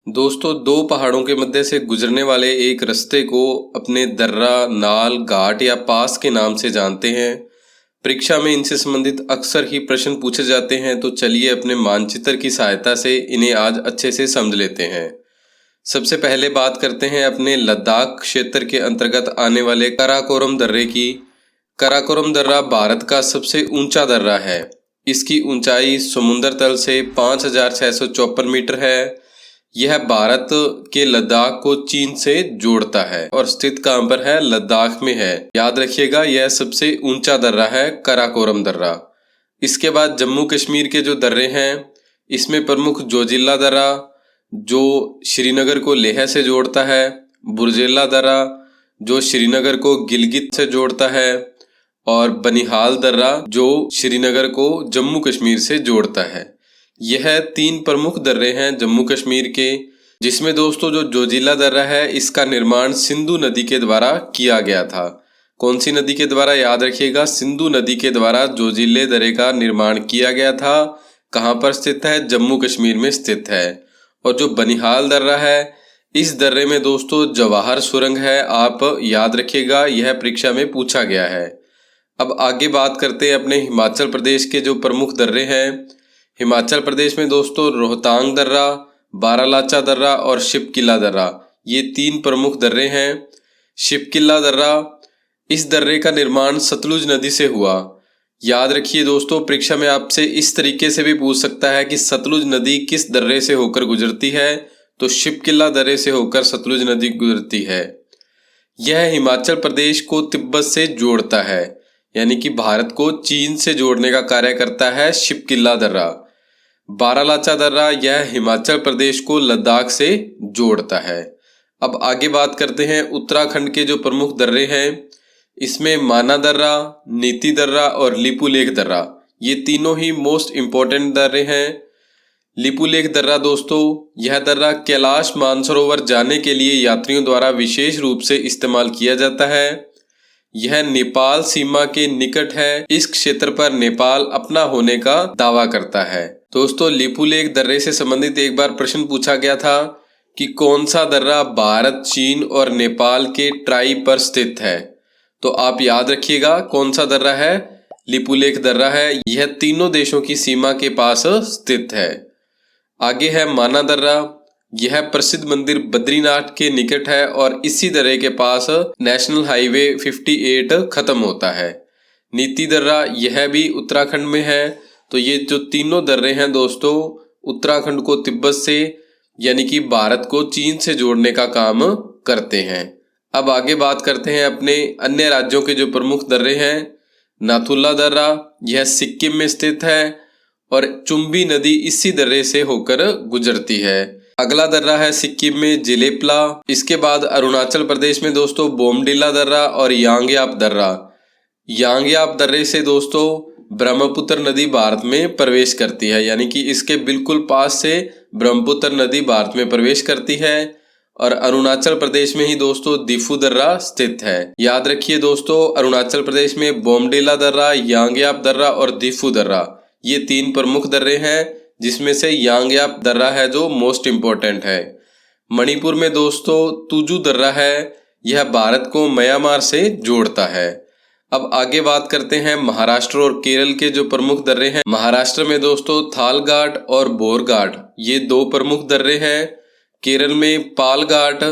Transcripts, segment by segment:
दोस्तों, दो पहाड़ों के मध्य से गुजरने वाले एक रास्ते को अपने दर्रा, नाल, घाट या पास के नाम से जानते हैं। परीक्षा में इनसे संबंधित अक्सर ही प्रश्न पूछे जाते हैं, तो चलिए अपने मानचित्र की सहायता से इन्हें आज अच्छे से समझ लेते हैं। सबसे पहले बात करते हैं अपने लद्दाख क्षेत्र के अंतर्गत आने वाले काराकोरम दर्रे की। काराकोरम दर्रा भारत का सबसे ऊंचा दर्रा है। इसकी ऊंचाई समुद्र तल से 5,654 मीटर है। यह भारत के लद्दाख को चीन से जोड़ता है और स्थित कहाँ पर है? लद्दाख में है। याद रखिएगा, यह सबसे ऊंचा दर्रा है काराकोरम दर्रा। इसके बाद जम्मू कश्मीर के जो दर्रे हैं, इसमें प्रमुख जोजिला दर्रा जो श्रीनगर को लेह से जोड़ता है, बुरजेला दर्रा जो श्रीनगर को गिलगित से जोड़ता है, और बनिहाल दर्रा जो श्रीनगर को जम्मू कश्मीर से जोड़ता है। यह तीन प्रमुख दर्रे हैं जम्मू कश्मीर के, जिसमें दोस्तों जो जोजिला दर्रा है, इसका निर्माण सिंधु नदी के द्वारा किया गया था। कौन सी नदी के द्वारा? याद रखिएगा, सिंधु नदी के द्वारा जोजिले दर्रे का निर्माण किया गया था। कहाँ पर स्थित है? जम्मू कश्मीर में स्थित है। और जो बनिहाल दर्रा है, इस दर्रे में दोस्तों जवाहर सुरंग है। आप याद रखिएगा, यह परीक्षा में पूछा गया है। अब आगे बात करते हैं अपने हिमाचल प्रदेश के जो प्रमुख दर्रे हैं। हिमाचल प्रदेश में दोस्तों रोहतांग दर्रा, बारालाचा दर्रा और शिपकिला दर्रा, ये तीन प्रमुख दर्रे हैं। शिपकिला दर्रा, इस दर्रे का निर्माण सतलुज नदी से हुआ। याद रखिए दोस्तों, परीक्षा में आपसे इस तरीके से भी पूछ सकता है कि सतलुज नदी किस दर्रे से होकर गुजरती है, तो शिपकिला दर्रे से होकर सतलुज नदी गुजरती है। यह हिमाचल प्रदेश को तिब्बत से जोड़ता है, यानी कि भारत को चीन से जोड़ने का कार्य करता है शिपकिला दर्रा। बारालाचा दर्रा, यह हिमाचल प्रदेश को लद्दाख से जोड़ता है। अब आगे बात करते हैं उत्तराखंड के जो प्रमुख दर्रे हैं। इसमें माना दर्रा, नीति दर्रा और लिपुलेख दर्रा, ये तीनों ही मोस्ट इम्पोर्टेंट दर्रे हैं। लिपुलेख दर्रा दोस्तों, यह दर्रा कैलाश मानसरोवर जाने के लिए यात्रियों द्वारा विशेष रूप से इस्तेमाल किया जाता है। यह नेपाल सीमा के निकट है। इस क्षेत्र पर नेपाल अपना होने का दावा करता है। दोस्तों, लिपुलेख दर्रे से संबंधित एक बार प्रश्न पूछा गया था कि कौन सा दर्रा भारत, चीन और नेपाल के ट्राई पर स्थित है, तो आप याद रखिएगा कौन सा दर्रा है? लिपुलेख दर्रा है। यह तीनों देशों की सीमा के पास स्थित है। आगे है माना दर्रा। यह प्रसिद्ध मंदिर बद्रीनाथ के निकट है और इसी दर्रे के पास नेशनल हाईवे 58 खत्म होता है। नीति दर्रा, यह भी उत्तराखंड में है। तो ये जो तीनों दर्रे हैं दोस्तों, उत्तराखंड को तिब्बत से यानी कि भारत को चीन से जोड़ने का काम करते हैं। अब आगे बात करते हैं अपने अन्य राज्यों के जो प्रमुख दर्रे हैं। नाथुला दर्रा, यह सिक्किम में स्थित है और चुम्बी नदी इसी दर्रे से होकर गुजरती है। अगला दर्रा है सिक्किम में जिलेपला। इसके बाद अरुणाचल प्रदेश में दोस्तों बोमडिला दर्रा और यांगयाप दर्रा। यांगयाप दर्रे से दोस्तों ब्रह्मपुत्र नदी भारत में प्रवेश करती है, यानी कि इसके बिल्कुल पास से ब्रह्मपुत्र नदी भारत में प्रवेश करती है। और अरुणाचल प्रदेश में ही दोस्तों दिफू दर्रा स्थित है। याद रखिए दोस्तों, अरुणाचल प्रदेश में बोमडिला दर्रा, यांगयाप दर्रा और दिफू दर्रा, ये तीन प्रमुख दर्रे हैं, जिसमें से यांगयाप दर्रा है जो मोस्ट इम्पोर्टेंट है। मणिपुर में दोस्तों तुजू दर्रा है। यह भारत को म्यांमार से जोड़ता है। अब आगे बात करते हैं महाराष्ट्र और केरल के जो प्रमुख दर्रे हैं। महाराष्ट्र में दोस्तों थाल घाट और बोर घाट, ये दो प्रमुख दर्रे हैं। केरल में पाल घाट,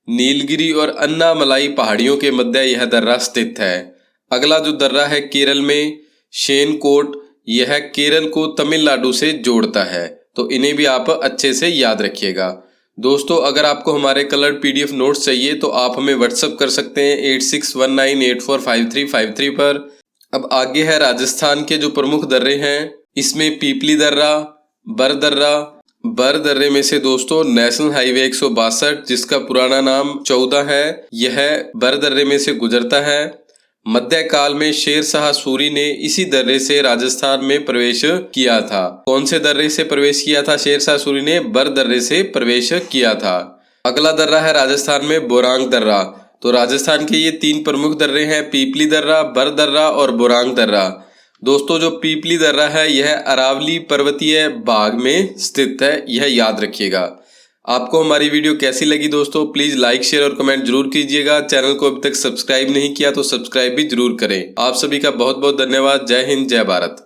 नीलगिरी और अन्नामलाई पहाड़ियों के मध्य यह दर्रा स्थित है। अगला जो दर्रा है केरल में शेनकोट, यह केरल को तमिलनाडु से जोड़ता है। तो इन्हें भी आप अच्छे से याद रखिएगा। दोस्तों, अगर आपको हमारे कलर पीडीएफ नोट्स चाहिए तो आप हमें व्हाट्सएप कर सकते हैं 8619845353 पर। अब आगे है राजस्थान के जो प्रमुख दर्रे हैं। इसमें पीपली दर्रा, बर दर्रा। बर दर्रे में से दोस्तों नेशनल हाईवे 162, जिसका पुराना नाम 14 है, यह बर दर्रे में से गुजरता है। मध्यकाल में शेर शाह सूरी ने इसी दर्रे से राजस्थान में प्रवेश किया था। कौन से दर्रे से प्रवेश किया था शेर शाह सूरी ने? बर दर्रे से प्रवेश किया था। अगला दर्रा है राजस्थान में बोरांग दर्रा। तो राजस्थान के ये तीन प्रमुख दर्रे हैं, पीपली दर्रा, बर दर्रा और बोरांग दर्रा। दोस्तों, जो पीपली दर्रा है यह अरावली पर्वतीय भाग में स्थित है, यह याद रखिएगा। आपको हमारी वीडियो कैसी लगी दोस्तों, प्लीज लाइक शेयर और कमेंट जरूर कीजिएगा। चैनल को अभी तक सब्सक्राइब नहीं किया तो सब्सक्राइब भी जरूर करें। आप सभी का बहुत बहुत धन्यवाद। जय हिंद, जय भारत।